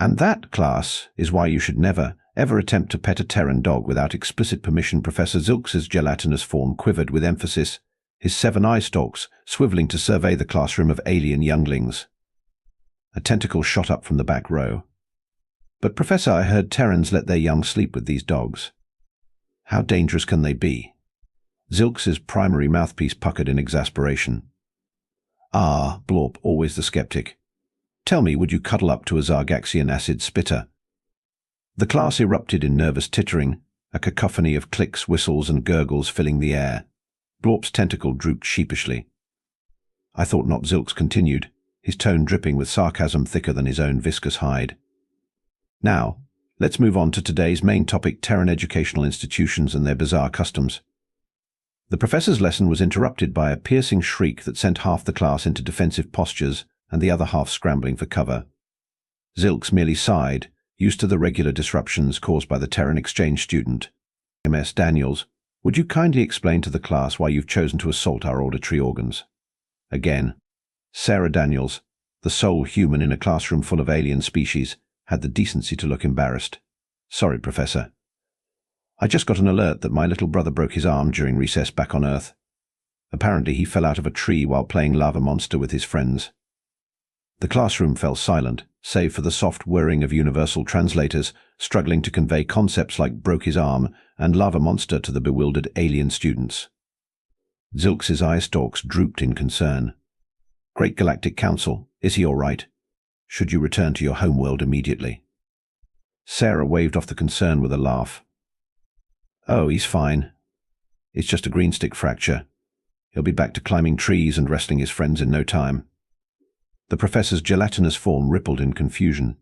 And that, class, is why you should never, ever attempt to pet a Terran dog without explicit permission. Professor Zilks's gelatinous form quivered with emphasis, his 7 eye stalks swiveling to survey the classroom of alien younglings. A tentacle shot up from the back row. But Professor, I heard Terrans let their young sleep with these dogs. How dangerous can they be? Zilks's primary mouthpiece puckered in exasperation. Ah, Blorp, always the skeptic. Tell me, would you cuddle up to a Zargaxian acid spitter? The class erupted in nervous tittering, a cacophony of clicks, whistles, and gurgles filling the air. Blorp's tentacle drooped sheepishly. I thought not. Zilks continued, his tone dripping with sarcasm thicker than his own viscous hide. Now, let's move on to today's main topic, Terran educational institutions and their bizarre customs. The professor's lesson was interrupted by a piercing shriek that sent half the class into defensive postures and the other half scrambling for cover. Zilks merely sighed, used to the regular disruptions caused by the Terran exchange student. Ms. Daniels, would you kindly explain to the class why you've chosen to assault our auditory organs? Again, Sarah Daniels, the sole human in a classroom full of alien species, had the decency to look embarrassed. Sorry, Professor. I just got an alert that my little brother broke his arm during recess back on Earth. Apparently he fell out of a tree while playing Lava Monster with his friends. The classroom fell silent, save for the soft whirring of universal translators struggling to convey concepts like broke his arm and Lava Monster to the bewildered alien students. Zilks's eye stalks drooped in concern. Great Galactic Council, is he all right? Should you return to your homeworld immediately? Sarah waved off the concern with a laugh. Oh, he's fine. It's just a green stick fracture. He'll be back to climbing trees and wrestling his friends in no time. The professor's gelatinous form rippled in confusion.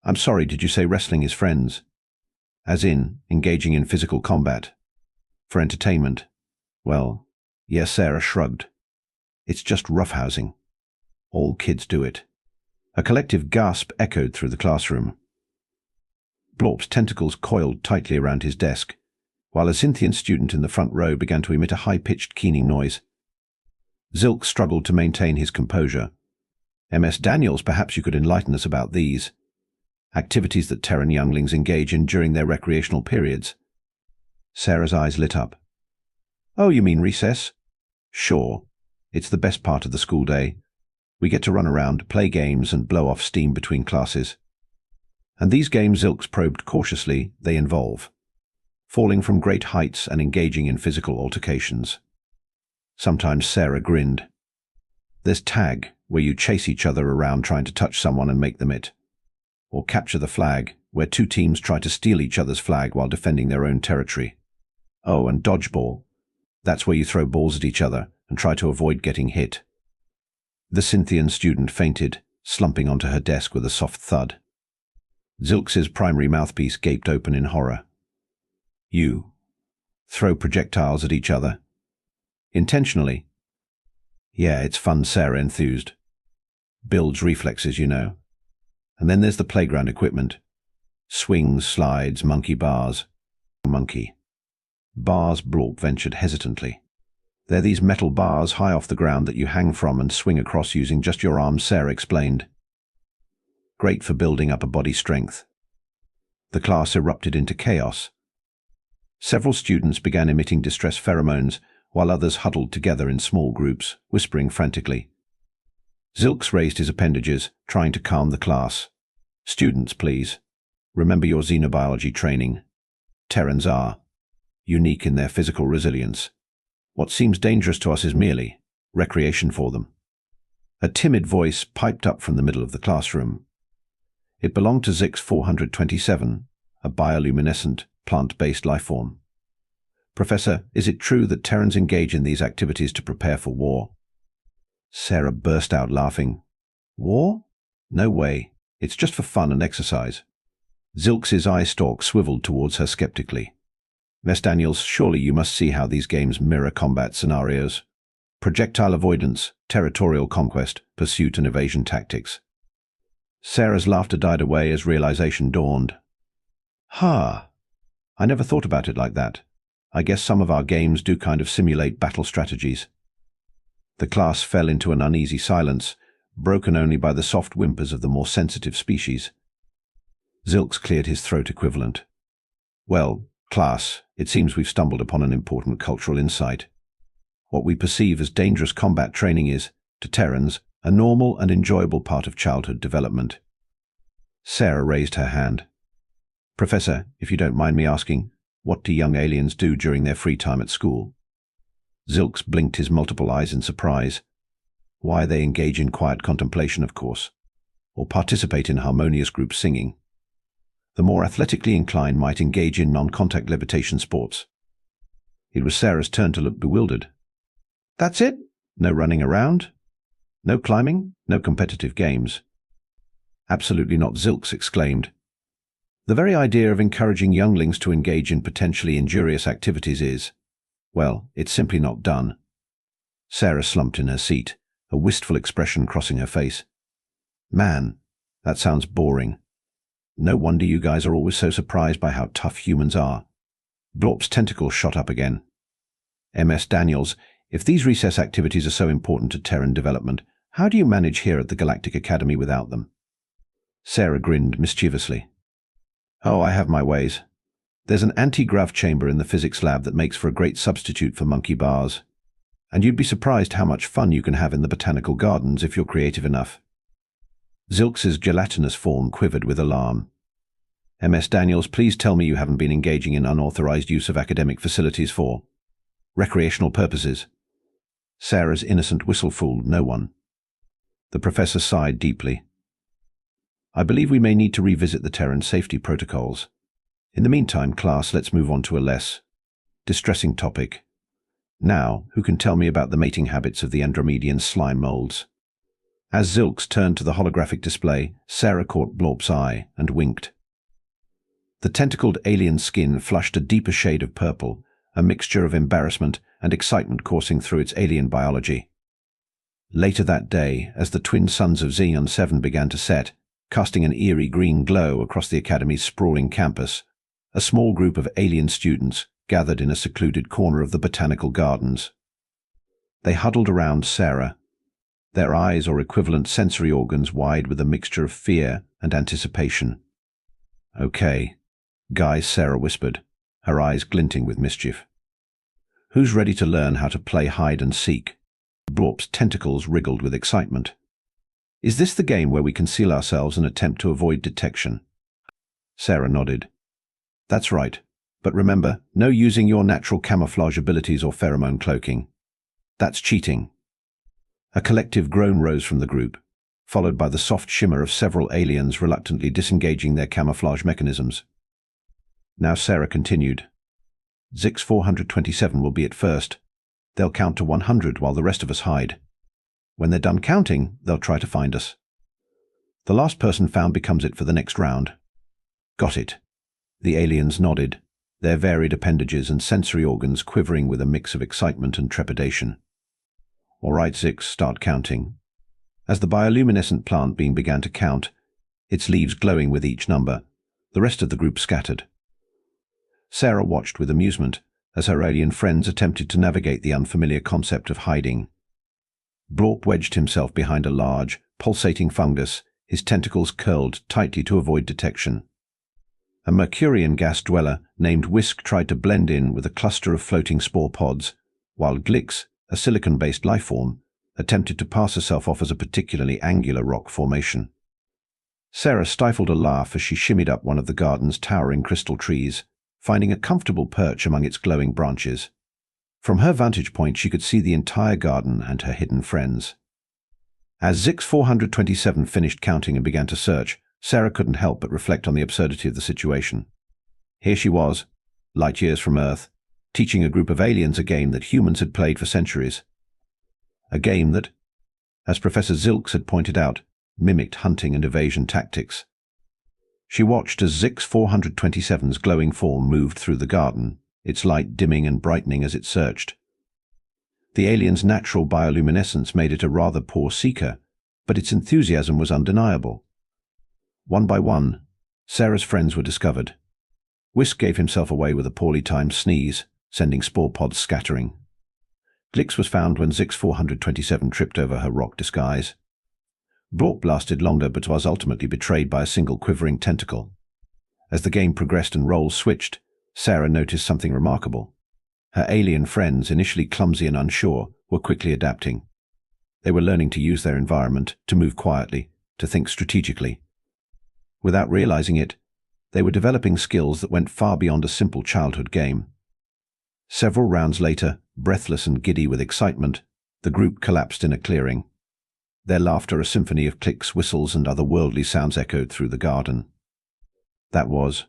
I'm sorry, did you say wrestling his friends? As in, engaging in physical combat? For entertainment? Well, yes, Sarah shrugged. It's just roughhousing. All kids do it. A collective gasp echoed through the classroom. Blorp's tentacles coiled tightly around his desk, while a Cynthian student in the front row began to emit a high-pitched keening noise. Zilk struggled to maintain his composure. Ms. Daniels, perhaps you could enlighten us about these activities that Terran younglings engage in during their recreational periods. Sarah's eyes lit up. Oh, you mean recess? Sure. It's the best part of the school day. We get to run around, play games, and blow off steam between classes. And these games, Zilks probed cautiously, they involve falling from great heights and engaging in physical altercations. Sometimes Sarah grinned. There's tag, where you chase each other around trying to touch someone and make them it. Or capture the flag, where 2 teams try to steal each other's flag while defending their own territory. Oh, and dodgeball. That's where you throw balls at each other and try to avoid getting hit. The Cynthian student fainted, slumping onto her desk with a soft thud. Zilks's primary mouthpiece gaped open in horror. You throw projectiles at each other? Intentionally? Yeah, it's fun, Sarah enthused. Builds reflexes, you know. And then there's the playground equipment. Swings, slides, monkey bars. Monkey. Bars, Blorp ventured hesitantly. They're these metal bars high off the ground that you hang from and swing across using just your arms, Sarah explained. Great for building up a body strength. The class erupted into chaos. Several students began emitting distress pheromones, while others huddled together in small groups, whispering frantically. Zilks raised his appendages, trying to calm the class. Students, please. Remember your xenobiology training. Terrans are unique in their physical resilience. What seems dangerous to us is merely recreation for them. A timid voice piped up from the middle of the classroom. It belonged to Zix 427, a bioluminescent, plant-based lifeform. Professor, is it true that Terrans engage in these activities to prepare for war? Sarah burst out laughing. War? No way. It's just for fun and exercise. Zilks's eye stalk swiveled towards her skeptically. Miss Daniels, surely you must see how these games mirror combat scenarios. Projectile avoidance, territorial conquest, pursuit and evasion tactics. Sarah's laughter died away as realization dawned. Ha! I never thought about it like that. I guess some of our games do kind of simulate battle strategies. The class fell into an uneasy silence, broken only by the soft whimpers of the more sensitive species. Zilks cleared his throat equivalent. Well, class, it seems we've stumbled upon an important cultural insight. What we perceive as dangerous combat training is, to Terrans, a normal and enjoyable part of childhood development. Sarah raised her hand. Professor, if you don't mind me asking, what do young aliens do during their free time at school? Zilks blinked his multiple eyes in surprise. Why, they engage in quiet contemplation, of course, or participate in harmonious group singing. The more athletically inclined might engage in non-contact levitation sports. It was Sarah's turn to look bewildered. That's it? No running around? No climbing? No competitive games? Absolutely not, Zilks exclaimed. The very idea of encouraging younglings to engage in potentially injurious activities is, well, it's simply not done. Sarah slumped in her seat, a wistful expression crossing her face. Man, that sounds boring. No wonder you guys are always so surprised by how tough humans are. Blorp's tentacles shot up again. MS Daniels, if these recess activities are so important to Terran development, how do you manage here at the Galactic Academy without them? Sarah grinned mischievously. Oh, I have my ways. There's an anti-grav chamber in the physics lab that makes for a great substitute for monkey bars. And you'd be surprised how much fun you can have in the botanical gardens if you're creative enough. Zilks's gelatinous form quivered with alarm. MS Daniels, please tell me you haven't been engaging in unauthorized use of academic facilities for recreational purposes. Sarah's innocent whistle fooled no one. The professor sighed deeply. I believe we may need to revisit the Terran safety protocols. In the meantime, class, let's move on to a less distressing topic. Now, who can tell me about the mating habits of the Andromedian slime molds? As Zilks turned to the holographic display, Sarah caught Blorp's eye and winked. The tentacled alien skin flushed a deeper shade of purple, a mixture of embarrassment and excitement coursing through its alien biology. Later that day, as the twin suns of Xeon 7 began to set, casting an eerie green glow across the Academy's sprawling campus, a small group of alien students gathered in a secluded corner of the botanical gardens. They huddled around Sarah, their eyes or equivalent sensory organs wide with a mixture of fear and anticipation. Okay, guys, Sarah whispered, her eyes glinting with mischief. Who's ready to learn how to play hide and seek? Blorp's tentacles wriggled with excitement. Is this the game where we conceal ourselves and attempt to avoid detection? Sarah nodded. That's right, but remember, no using your natural camouflage abilities or pheromone cloaking. That's cheating. A collective groan rose from the group, followed by the soft shimmer of several aliens reluctantly disengaging their camouflage mechanisms. Now Sarah continued. Zix 427 will be at first. They'll count to 100 while the rest of us hide. When they're done counting, they'll try to find us. The last person found becomes it for the next round. Got it. The aliens nodded, their varied appendages and sensory organs quivering with a mix of excitement and trepidation. All right, Zix, start counting. As the bioluminescent plant being began to count, its leaves glowing with each number, the rest of the group scattered. Sarah watched with amusement as her alien friends attempted to navigate the unfamiliar concept of hiding. Blorp wedged himself behind a large, pulsating fungus, his tentacles curled tightly to avoid detection. A Mercurian gas dweller named Whisk tried to blend in with a cluster of floating spore pods, while Glix, a silicon-based lifeform, attempted to pass herself off as a particularly angular rock formation. Sarah stifled a laugh as she shimmied up one of the garden's towering crystal trees, finding a comfortable perch among its glowing branches. From her vantage point, she could see the entire garden and her hidden friends. As Zix 427 finished counting and began to search, Sarah couldn't help but reflect on the absurdity of the situation. Here she was, light years from Earth, teaching a group of aliens a game that humans had played for centuries. A game that, as Professor Zilks had pointed out, mimicked hunting and evasion tactics. She watched as Zix 427's glowing form moved through the garden, its light dimming and brightening as it searched. The alien's natural bioluminescence made it a rather poor seeker, but its enthusiasm was undeniable. One by one, Sarah's friends were discovered. Whisk gave himself away with a poorly timed sneeze, sending spore pods scattering. Glix was found when Zix 427 tripped over her rock disguise. Blorp lasted longer but was ultimately betrayed by a single quivering tentacle. As the game progressed and roles switched, Sarah noticed something remarkable. Her alien friends, initially clumsy and unsure, were quickly adapting. They were learning to use their environment, to move quietly, to think strategically. Without realizing it, they were developing skills that went far beyond a simple childhood game. Several rounds later, breathless and giddy with excitement, the group collapsed in a clearing. Their laughter a symphony of clicks, whistles, and otherworldly sounds echoed through the garden. That was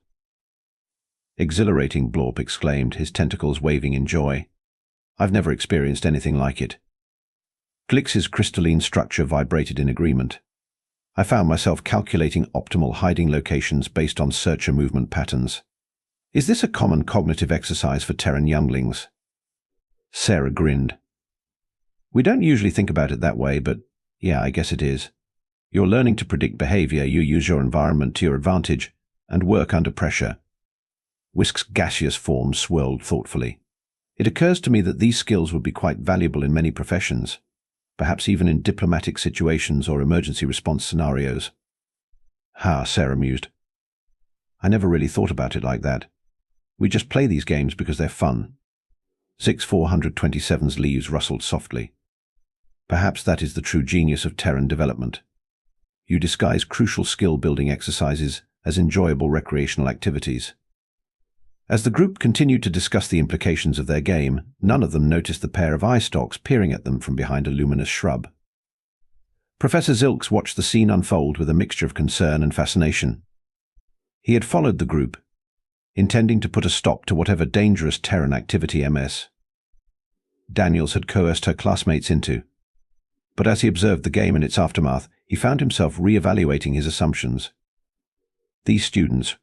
exhilarating, Blorp exclaimed, his tentacles waving in joy. I've never experienced anything like it. Glix's crystalline structure vibrated in agreement. I found myself calculating optimal hiding locations based on searcher movement patterns. Is this a common cognitive exercise for Terran younglings? Sarah grinned. We don't usually think about it that way, but yeah, I guess it is. You're learning to predict behavior, you use your environment to your advantage, and work under pressure. Whisk's gaseous form swirled thoughtfully. It occurs to me that these skills would be quite valuable in many professions, perhaps even in diplomatic situations or emergency response scenarios. Sarah mused. I never really thought about it like that. We just play these games because they're fun. Zix 427's leaves rustled softly. Perhaps that is the true genius of Terran development. You disguise crucial skill-building exercises as enjoyable recreational activities. As the group continued to discuss the implications of their game, none of them noticed the pair of eye stalks peering at them from behind a luminous shrub. Professor Zilks watched the scene unfold with a mixture of concern and fascination. He had followed the group, intending to put a stop to whatever dangerous Terran activity Ms. Daniels had coerced her classmates into. But as he observed the game and its aftermath, he found himself re-evaluating his assumptions. These students,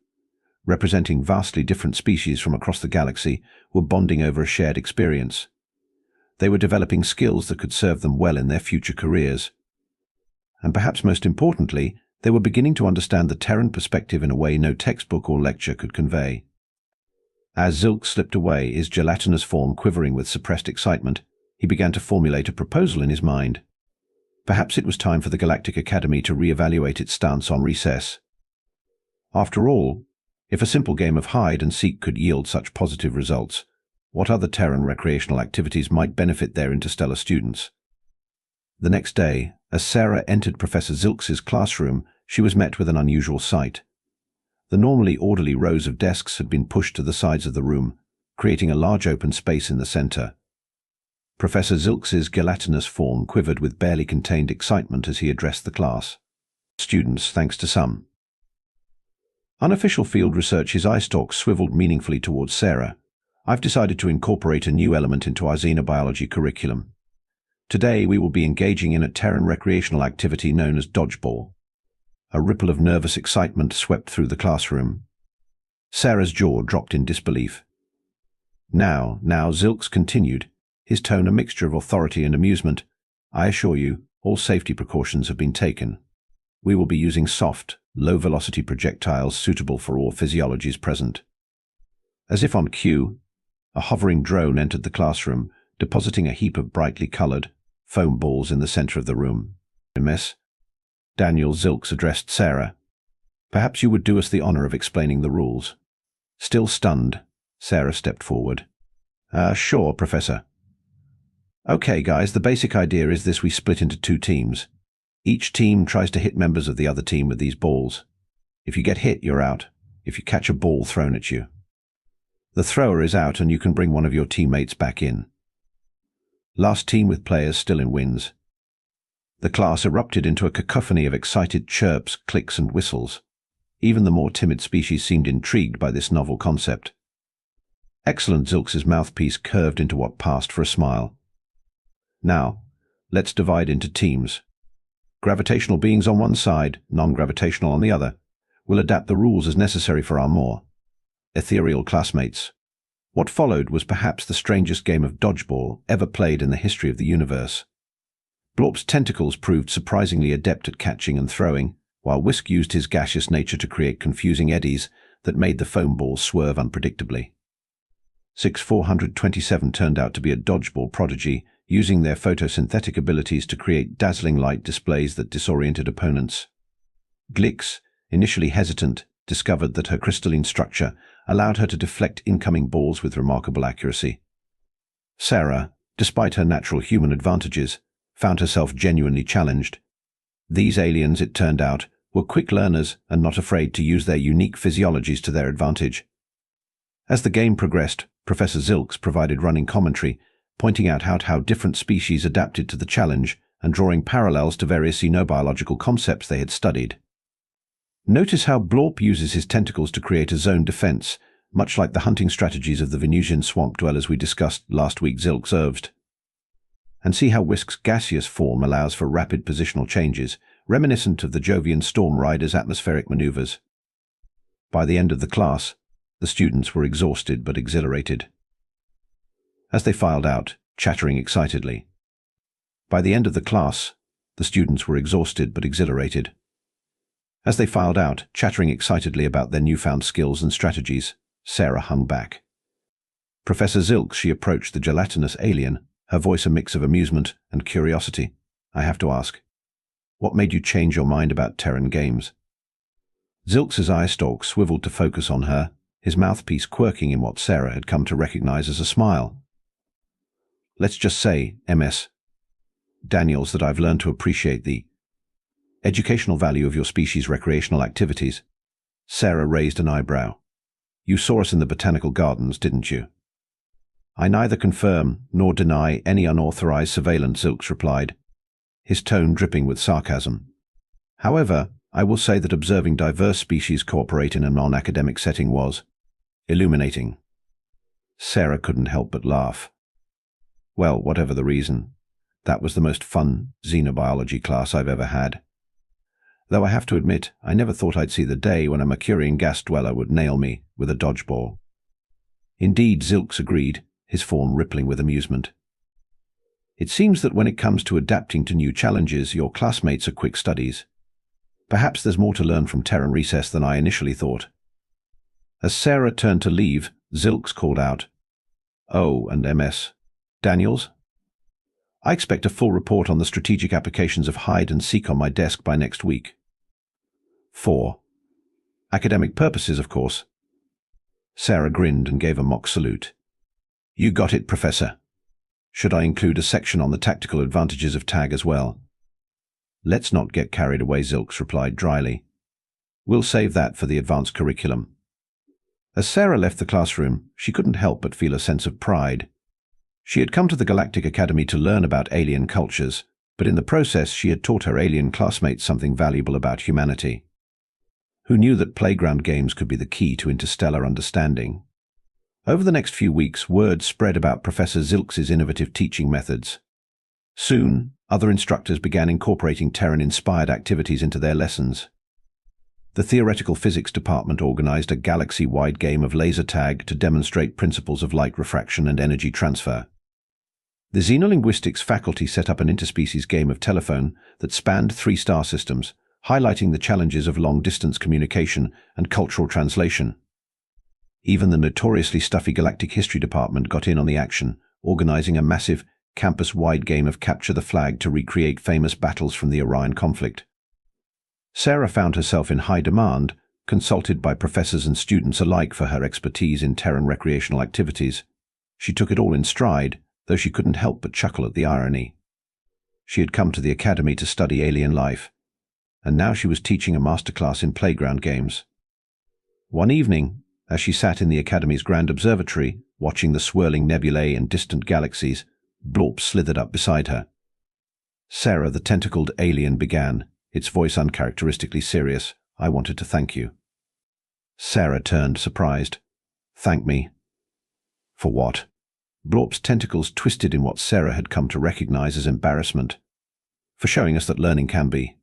representing vastly different species from across the galaxy, were bonding over a shared experience. They were developing skills that could serve them well in their future careers. And perhaps most importantly, they were beginning to understand the Terran perspective in a way no textbook or lecture could convey. As Zilk slipped away, his gelatinous form quivering with suppressed excitement, he began to formulate a proposal in his mind. Perhaps it was time for the Galactic Academy to re-evaluate its stance on recess. After all, if a simple game of hide and seek could yield such positive results, what other Terran recreational activities might benefit their interstellar students? The next day, as Sarah entered Professor Zilks's classroom, she was met with an unusual sight. The normally orderly rows of desks had been pushed to the sides of the room, creating a large open space in the center. Professor Zilks's gelatinous form quivered with barely contained excitement as he addressed the class. Students, thanks to some unofficial field research, his eye stalks swiveled meaningfully towards Sarah. I've decided to incorporate a new element into our xenobiology curriculum. Today we will be engaging in a Terran recreational activity known as dodgeball. A ripple of nervous excitement swept through the classroom. Sarah's jaw dropped in disbelief. Now, Zilks continued, his tone a mixture of authority and amusement. I assure you, all safety precautions have been taken. We will be using soft, low-velocity projectiles suitable for all physiologies present. As if on cue, a hovering drone entered the classroom, depositing a heap of brightly colored foam balls in the center of the room. Miss, Daniel Zilks addressed Sarah. Perhaps you would do us the honor of explaining the rules. Still stunned, Sarah stepped forward. Sure, Professor. Okay, guys, the basic idea is this: we split into two teams. Each team tries to hit members of the other team with these balls. If you get hit, you're out. If you catch a ball thrown at you, the thrower is out and you can bring one of your teammates back in. Last team with players still in wins. The class erupted into a cacophony of excited chirps, clicks, and whistles. Even the more timid species seemed intrigued by this novel concept. Excellent, Zilks's mouthpiece curved into what passed for a smile. Now, let's divide into teams. Gravitational beings on one side, non-gravitational on the other. We'll adapt the rules as necessary for our more ethereal classmates. What followed was perhaps the strangest game of dodgeball ever played in the history of the universe. Blorp's tentacles proved surprisingly adept at catching and throwing, while Whisk used his gaseous nature to create confusing eddies that made the foam balls swerve unpredictably. 6427 turned out to be a dodgeball prodigy, using their photosynthetic abilities to create dazzling light displays that disoriented opponents. Glix, initially hesitant, discovered that her crystalline structure allowed her to deflect incoming balls with remarkable accuracy. Sarah, despite her natural human advantages, found herself genuinely challenged. These aliens, it turned out, were quick learners and not afraid to use their unique physiologies to their advantage. As the game progressed, Professor Zilks provided running commentary, pointing out how different species adapted to the challenge and drawing parallels to various xenobiological concepts they had studied. Notice how Blorp uses his tentacles to create a zone defense, much like the hunting strategies of the Venusian swamp dwellers we discussed last week, Zilks observed. And see how Whisk's gaseous form allows for rapid positional changes, reminiscent of the Jovian Storm Rider's atmospheric maneuvers. By the end of the class, the students were exhausted but exhilarated. As they filed out, chattering excitedly. By the end of the class, the students were exhausted but exhilarated. As they filed out, chattering excitedly about their newfound skills and strategies, Sarah hung back. Professor Zilks, she approached the gelatinous alien, her voice a mix of amusement and curiosity. I have to ask, what made you change your mind about Terran games? Zilks's eye stalk swiveled to focus on her, his mouthpiece quirking in what Sarah had come to recognize as a smile. Let's just say, MS Daniels, that I've learned to appreciate the educational value of your species' recreational activities. Sarah raised an eyebrow. You saw us in the botanical gardens, didn't you? I neither confirm nor deny any unauthorized surveillance, Zilks replied, his tone dripping with sarcasm. However, I will say that observing diverse species cooperate in a non-academic setting was illuminating. Sarah couldn't help but laugh. Well, whatever the reason, that was the most fun xenobiology class I've ever had. Though I have to admit, I never thought I'd see the day when a Mercurian gas dweller would nail me with a dodgeball. Indeed, Zilks agreed, his form rippling with amusement. It seems that when it comes to adapting to new challenges, your classmates are quick studies. Perhaps there's more to learn from Terran Recess than I initially thought. As Sarah turned to leave, Zilks called out, Oh, and MS Daniels? I expect a full report on the strategic applications of hide and seek on my desk by next week. For academic purposes, of course. Sarah grinned and gave a mock salute. You got it, Professor. Should I include a section on the tactical advantages of tag as well? Let's not get carried away, Zilks replied dryly. We'll save that for the advanced curriculum. As Sarah left the classroom, she couldn't help but feel a sense of pride. She had come to the Galactic Academy to learn about alien cultures, but in the process she had taught her alien classmates something valuable about humanity. Who knew that playground games could be the key to interstellar understanding? Over the next few weeks, word spread about Professor Zilks's innovative teaching methods. Soon, other instructors began incorporating Terran-inspired activities into their lessons. The theoretical physics department organized a galaxy-wide game of laser tag to demonstrate principles of light refraction and energy transfer. The xenolinguistics faculty set up an interspecies game of telephone that spanned 3 star systems, highlighting the challenges of long-distance communication and cultural translation. Even the notoriously stuffy Galactic History Department got in on the action, organizing a massive, campus-wide game of Capture the Flag to recreate famous battles from the Orion conflict. Sarah found herself in high demand, consulted by professors and students alike for her expertise in Terran recreational activities. She took it all in stride, though she couldn't help but chuckle at the irony. She had come to the academy to study alien life, and now she was teaching a masterclass in playground games. One evening, as she sat in the Academy's grand observatory, watching the swirling nebulae and distant galaxies, Blorp slithered up beside her. Sarah, the tentacled alien, began, its voice uncharacteristically serious. I wanted to thank you. Sarah turned, surprised. Thank me? For what? Blorp's tentacles twisted in what Sarah had come to recognize as embarrassment. For showing us that learning can be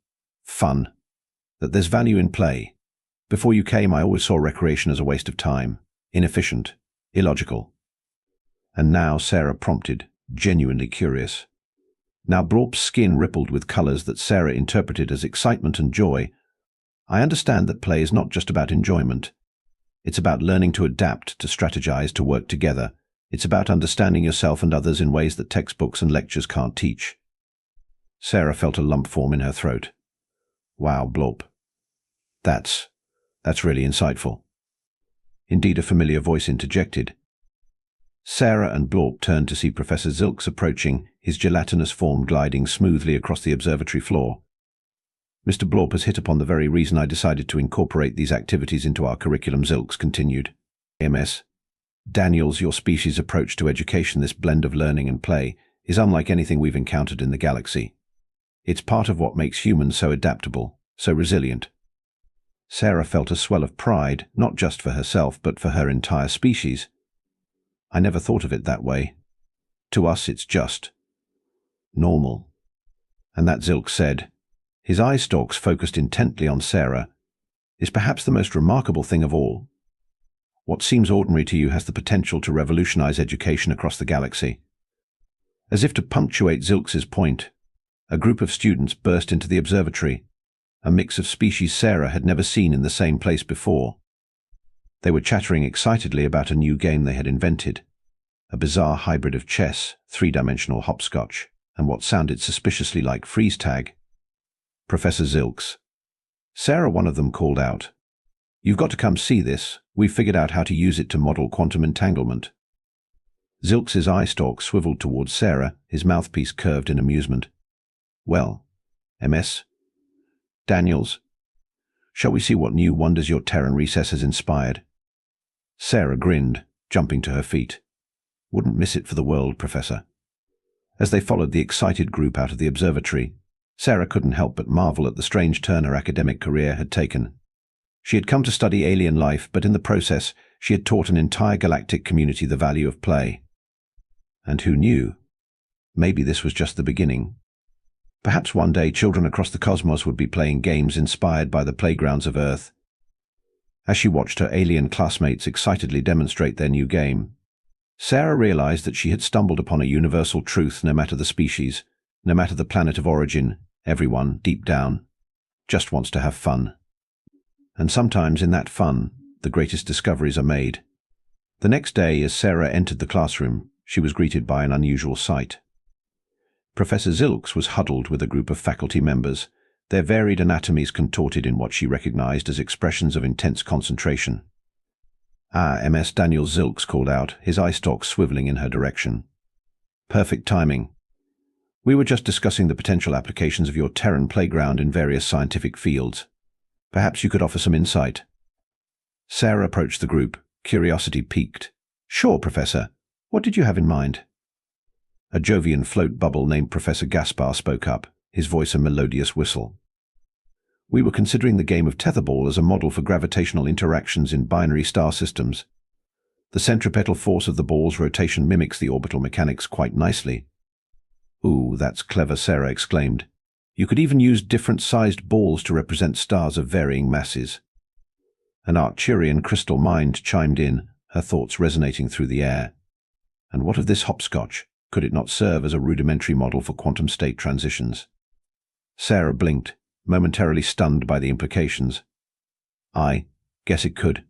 fun, that there's value in play. Before you came, I always saw recreation as a waste of time, inefficient, illogical. And now Sarah prompted, genuinely curious. Now Blorp's skin rippled with colors that Sarah interpreted as excitement and joy. I understand that play is not just about enjoyment. It's about learning to adapt, to strategize, to work together. It's about understanding yourself and others in ways that textbooks and lectures can't teach. Sarah felt a lump form in her throat. Wow, Blorp. That's That's really insightful. Indeed, a familiar voice interjected. Sarah and Blorp turned to see Professor Zilks approaching, his gelatinous form gliding smoothly across the observatory floor. Mr. Blorp has hit upon the very reason I decided to incorporate these activities into our curriculum, Zilks continued. MS. Daniels, your species' approach to education, this blend of learning and play, is unlike anything we've encountered in the galaxy. It's part of what makes humans so adaptable, so resilient. Sarah felt a swell of pride, not just for herself, but for her entire species. I never thought of it that way. To us, it's just normal. And that, Zilk said, his eye stalks focused intently on Sarah, is perhaps the most remarkable thing of all. What seems ordinary to you has the potential to revolutionize education across the galaxy. As if to punctuate Zilks's point, a group of students burst into the observatory, a mix of species Sarah had never seen in the same place before. They were chattering excitedly about a new game they had invented, a bizarre hybrid of chess, three-dimensional hopscotch, and what sounded suspiciously like freeze tag. Professor Zilks. Sarah, one of them, called out, "You've got to come see this. We've figured out how to use it to model quantum entanglement." Zilks's eye stalk swiveled towards Sarah, his mouthpiece curved in amusement. "Well, MS. Daniels, shall we see what new wonders your Terran recess has inspired?" Sarah grinned, jumping to her feet. "Wouldn't miss it for the world, Professor." As they followed the excited group out of the observatory, Sarah couldn't help but marvel at the strange turn her academic career had taken. She had come to study alien life, but in the process, she had taught an entire galactic community the value of play. And who knew? Maybe this was just the beginning. Perhaps one day children across the cosmos would be playing games inspired by the playgrounds of Earth. As she watched her alien classmates excitedly demonstrate their new game, Sarah realized that she had stumbled upon a universal truth. No matter the species, no matter the planet of origin, everyone, deep down, just wants to have fun. And sometimes in that fun, the greatest discoveries are made. The next day, as Sarah entered the classroom, she was greeted by an unusual sight. Professor Zilks was huddled with a group of faculty members, their varied anatomies contorted in what she recognized as expressions of intense concentration. "Ah, MS," Daniel Zilks called out, his eye stalks swiveling in her direction. "Perfect timing. We were just discussing the potential applications of your Terran playground in various scientific fields. Perhaps you could offer some insight." Sarah approached the group, curiosity piqued. "Sure, Professor. What did you have in mind?" A Jovian float bubble named Professor Gaspar spoke up, his voice a melodious whistle. "We were considering the game of tetherball as a model for gravitational interactions in binary star systems. The centripetal force of the ball's rotation mimics the orbital mechanics quite nicely." "Ooh, that's clever," Sarah exclaimed. "You could even use different-sized balls to represent stars of varying masses." An Arcturian crystal mind chimed in, her thoughts resonating through the air. "And what of this hopscotch? Could it not serve as a rudimentary model for quantum state transitions?" Sarah blinked, momentarily stunned by the implications. "I guess it could.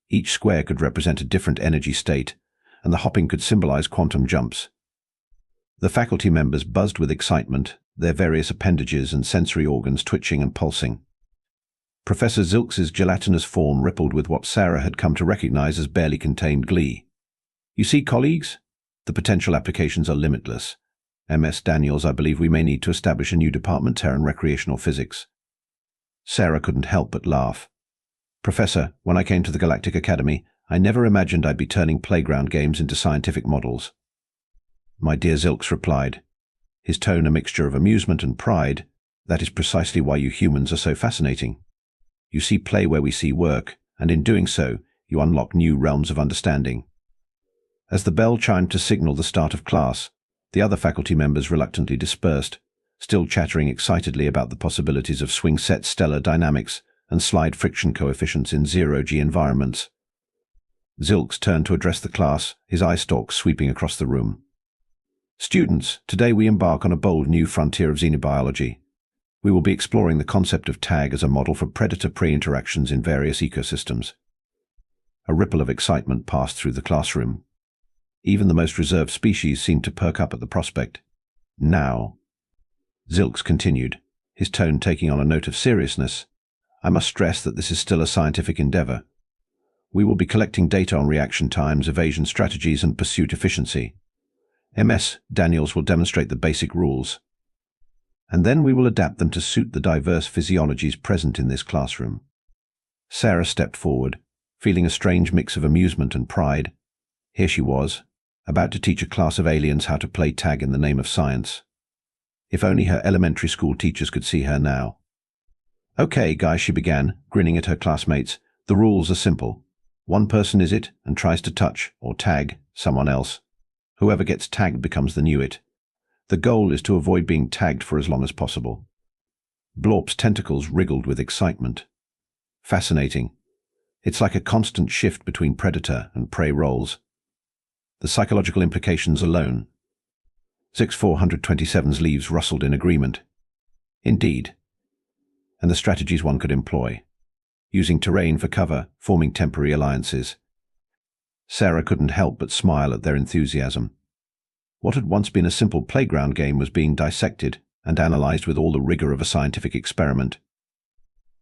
Each square could represent a different energy state, and the hopping could symbolize quantum jumps." The faculty members buzzed with excitement, their various appendages and sensory organs twitching and pulsing. Professor Zilks's gelatinous form rippled with what Sarah had come to recognize as barely contained glee. "You see, colleagues? The potential applications are limitless. MS Daniels, I believe we may need to establish a new department, Terran Recreational Physics." Sarah couldn't help but laugh. "Professor, when I came to the Galactic Academy, I never imagined I'd be turning playground games into scientific models." "My dear," Zilks replied, his tone a mixture of amusement and pride, "that is precisely why you humans are so fascinating. You see play where we see work, and in doing so, you unlock new realms of understanding." As the bell chimed to signal the start of class, the other faculty members reluctantly dispersed, still chattering excitedly about the possibilities of swing-set stellar dynamics and slide friction coefficients in zero-G environments. Zilks turned to address the class, his eye stalks sweeping across the room. "Students, today we embark on a bold new frontier of xenobiology. We will be exploring the concept of tag as a model for predator-prey interactions in various ecosystems." A ripple of excitement passed through the classroom. Even the most reserved species seemed to perk up at the prospect. "Now," Zilks continued, his tone taking on a note of seriousness, I must stress that this is still a scientific endeavor. We will be collecting data on reaction times, evasion strategies, and pursuit efficiency. MS Daniels will demonstrate the basic rules, and then we will adapt them to suit the diverse physiologies present in this classroom. Sarah stepped forward, feeling a strange mix of amusement and pride. Here she was, about to teach a class of aliens how to play tag in the name of science. If only her elementary school teachers could see her now. "Okay, guys," she began, grinning at her classmates. "The rules are simple. One person is it and tries to touch, or tag, someone else. Whoever gets tagged becomes the new it. The goal is to avoid being tagged for as long as possible." Blorp's tentacles wriggled with excitement. Fascinating. It's like a constant shift between predator and prey roles. The psychological implications alone. Zix 427's leaves rustled in agreement. Indeed. And the strategies one could employ. Using terrain for cover, forming temporary alliances. Sarah couldn't help but smile at their enthusiasm. What had once been a simple playground game was being dissected and analyzed with all the rigor of a scientific experiment.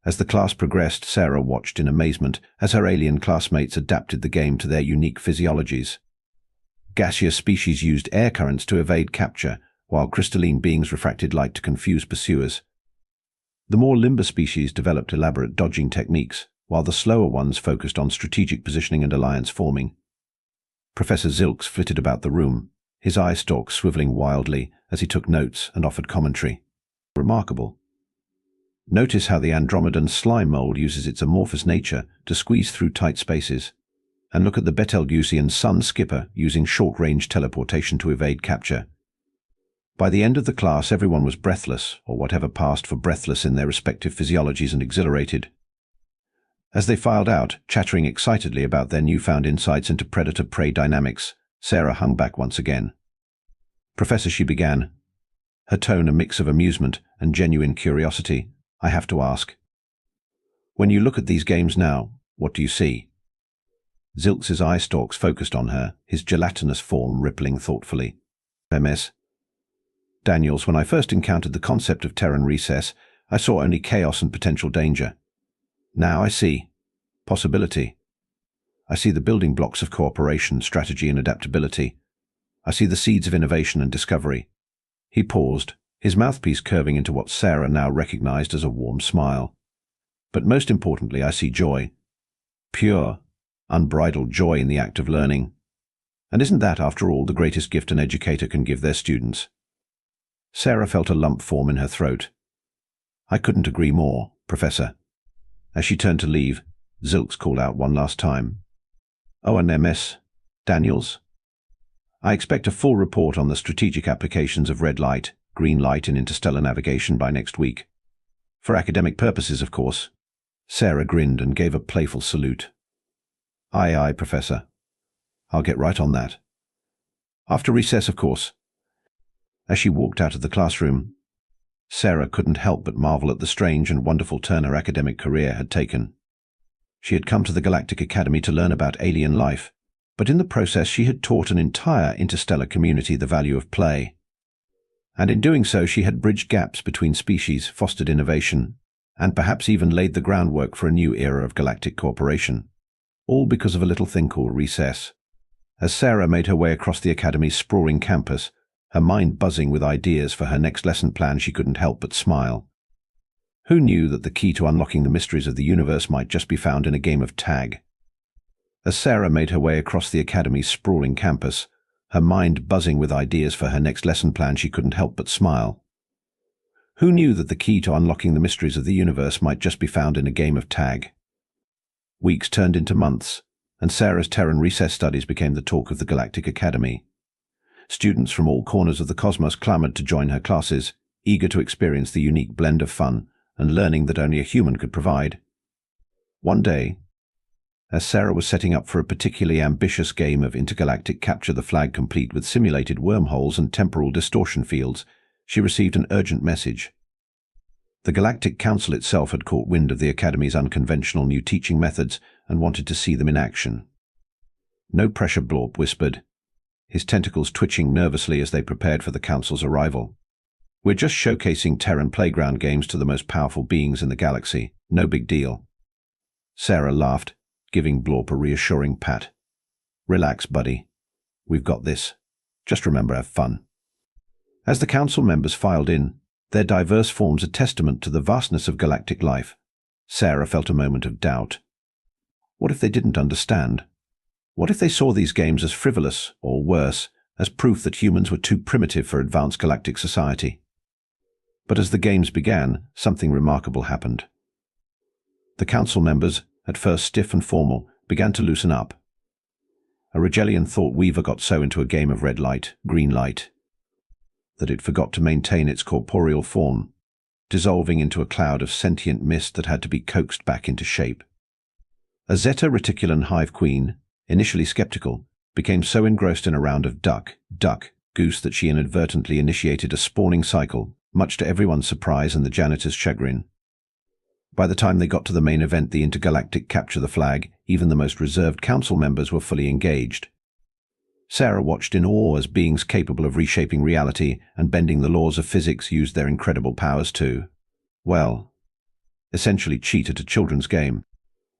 As the class progressed, Sarah watched in amazement as her alien classmates adapted the game to their unique physiologies. Gaseous species used air currents to evade capture, while crystalline beings refracted light to confuse pursuers. The more limber species developed elaborate dodging techniques, while the slower ones focused on strategic positioning and alliance forming. Professor Zilks flitted about the room, his eye stalks swiveling wildly as he took notes and offered commentary. Remarkable. Notice how the Andromedan slime mold uses its amorphous nature to squeeze through tight spaces. And look at the Betelgeusean sun skipper using short-range teleportation to evade capture. By the end of the class, everyone was breathless, or whatever passed for breathless in their respective physiologies, and exhilarated. As they filed out, chattering excitedly about their newfound insights into predator-prey dynamics, Sarah hung back once again. "Professor," she began, her tone a mix of amusement and genuine curiosity, "I have to ask. When you look at these games now, what do you see?" Zilks's eye stalks focused on her, his gelatinous form rippling thoughtfully. "MS Daniels, when I first encountered the concept of Terran recess, I saw only chaos and potential danger. Now I see possibility. I see the building blocks of cooperation, strategy, and adaptability. I see the seeds of innovation and discovery." He paused, his mouthpiece curving into what Sarah now recognized as a warm smile. "But most importantly, I see joy. Pure, unbridled joy in the act of learning. And isn't that, after all, the greatest gift an educator can give their students?" Sarah felt a lump form in her throat. "I couldn't agree more, Professor." As she turned to leave, Zilks called out one last time. "Oh, and MS Daniels? I expect a full report on the strategic applications of red light, green light, and interstellar navigation by next week. For academic purposes, of course." Sarah grinned and gave a playful salute. "Aye, aye, Professor. I'll get right on that. After recess, of course." As she walked out of the classroom, Sarah couldn't help but marvel at the strange and wonderful turn her academic career had taken. She had come to the Galactic Academy to learn about alien life, but in the process she had taught an entire interstellar community the value of play. And in doing so, she had bridged gaps between species, fostered innovation, and perhaps even laid the groundwork for a new era of galactic cooperation. All because of a little thing called recess. As Sarah made her way across the Academy's sprawling campus, her mind buzzing with ideas for her next lesson plan, she couldn't help but smile. Who knew that the key to unlocking the mysteries of the universe might just be found in a game of tag? As Sarah made her way across the Academy's sprawling campus, her mind buzzing with ideas for her next lesson plan, she couldn't help but smile. Who knew that the key to unlocking the mysteries of the universe might just be found in a game of tag? Weeks turned into months, and Sarah's Terran recess studies became the talk of the Galactic Academy. Students from all corners of the cosmos clamored to join her classes, eager to experience the unique blend of fun and learning that only a human could provide. One day, as Sarah was setting up for a particularly ambitious game of intergalactic capture the flag complete with simulated wormholes and temporal distortion fields, she received an urgent message. The Galactic Council itself had caught wind of the Academy's unconventional new teaching methods and wanted to see them in action. "No pressure," Blorp whispered, his tentacles twitching nervously as they prepared for the Council's arrival. We're just showcasing Terran playground games to the most powerful beings in the galaxy. No big deal. Sarah laughed, giving Blorp a reassuring pat. Relax, buddy. We've got this. Just remember, have fun. As the council members filed in, their diverse forms a testament to the vastness of galactic life, Sarah felt a moment of doubt. What if they didn't understand? What if they saw these games as frivolous, or worse, as proof that humans were too primitive for advanced galactic society? But as the games began, something remarkable happened. The council members, at first stiff and formal, began to loosen up. A Regellian thought Weaver got so into a game of red light, green light, that it forgot to maintain its corporeal form, dissolving into a cloud of sentient mist that had to be coaxed back into shape. A Zeta Reticulan hive queen, initially skeptical, became so engrossed in a round of duck, goose that she inadvertently initiated a spawning cycle, much to everyone's surprise and the janitor's chagrin. By the time they got to the main event, the intergalactic capture the flag, even the most reserved council members were fully engaged. Sarah watched in awe as beings capable of reshaping reality and bending the laws of physics used their incredible powers to, well, essentially cheat at a children's game.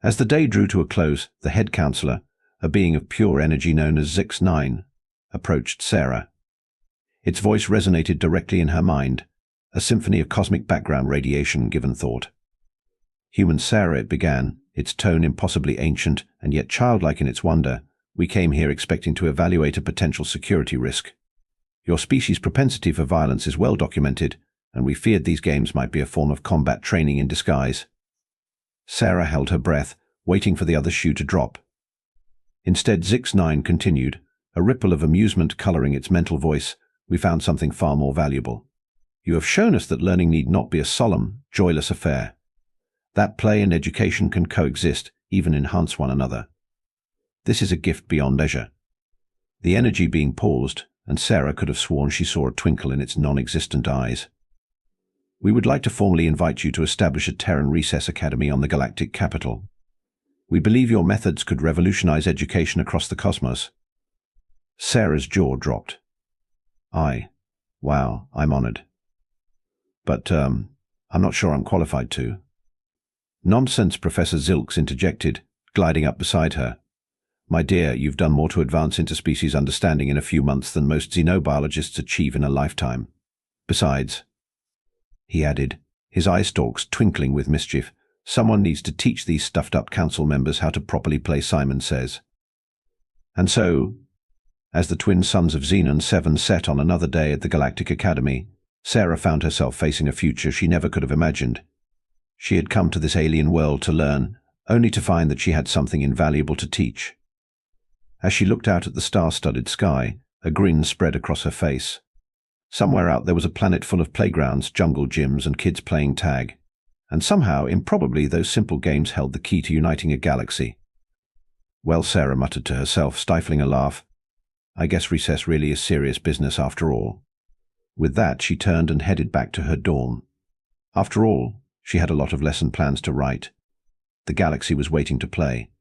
As the day drew to a close, the head counselor, a being of pure energy known as Zix-9, approached Sarah. Its voice resonated directly in her mind, a symphony of cosmic background radiation given thought. Human Sarah, it began, its tone impossibly ancient and yet childlike in its wonder. We came here expecting to evaluate a potential security risk. Your species' propensity for violence is well documented, and we feared these games might be a form of combat training in disguise. Sarah held her breath, waiting for the other shoe to drop. Instead, Zix-9 continued, a ripple of amusement coloring its mental voice. We found something far more valuable. You have shown us that learning need not be a solemn, joyless affair. That play and education can coexist, even enhance one another. This is a gift beyond measure. The energy being paused, and Sarah could have sworn she saw a twinkle in its non-existent eyes. We would like to formally invite you to establish a Terran Recess Academy on the galactic capital. We believe your methods could revolutionize education across the cosmos. Sarah's jaw dropped. Wow, I'm honored. But, I'm not sure I'm qualified to. Nonsense, Professor Zilks interjected, gliding up beside her. My dear, you've done more to advance interspecies understanding in a few months than most xenobiologists achieve in a lifetime. Besides, he added, his eye stalks twinkling with mischief, someone needs to teach these stuffed-up council members how to properly play Simon Says. And so, as the twin sons of Xenon 7 set on another day at the Galactic Academy, Sarah found herself facing a future she never could have imagined. She had come to this alien world to learn, only to find that she had something invaluable to teach. As she looked out at the star-studded sky, a grin spread across her face. Somewhere out there was a planet full of playgrounds, jungle gyms, and kids playing tag. And somehow, improbably, those simple games held the key to uniting a galaxy. Well, Sarah muttered to herself, stifling a laugh, I guess recess really is serious business after all. With that, she turned and headed back to her dorm. After all, she had a lot of lesson plans to write. The galaxy was waiting to play.